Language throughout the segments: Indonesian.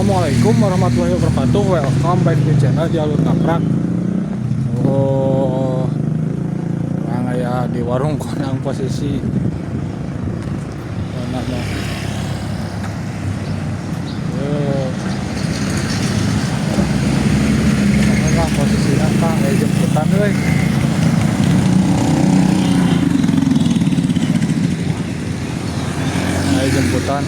Assalamualaikum warahmatullahi wabarakatuh. Welcome back to channel Jalur Ngaprak. Oh, orang aya di warung konang posisi mana lah posisinya Kang jemputan euy. Jemputan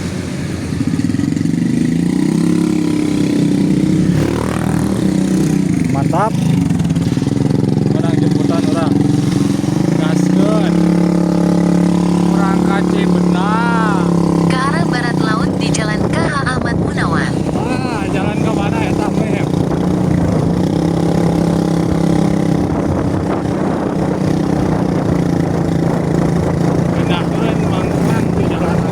mantap, orang jemputan orang gaskeun orang kaci benang ke arah barat laut di Jalan KH Ahmad Munawar. Jalan ke mana eta meh? Pindahkeun mangkang di jalan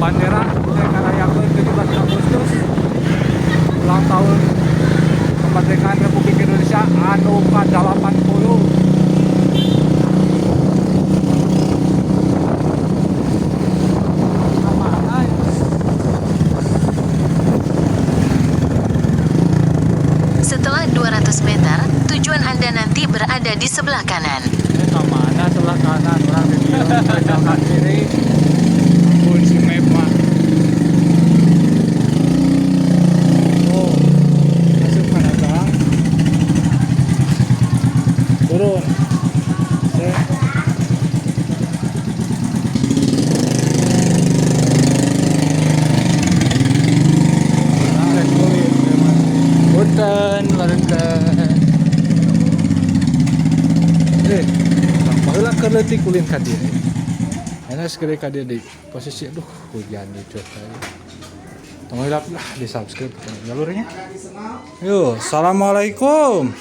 bandera ngarayakeun 17 Agustus ulang tahun kemerdekaan Republik Indonesia anu ke-80. Setelah 200 meter, tujuan Anda nanti berada di sebelah kanan. Mana sebelah kanan orang di sebelah kiri. Ampun si map mah. Oh, masuk mana Bang? Turun. Punten, larengkeun. Baheula keur leutik ulin ka dieu. Enak sekali ka dieu di posisi aduh hujan di cuaca. Tong hilap lah di subscribe jalurnya. Yo, assalamualaikum.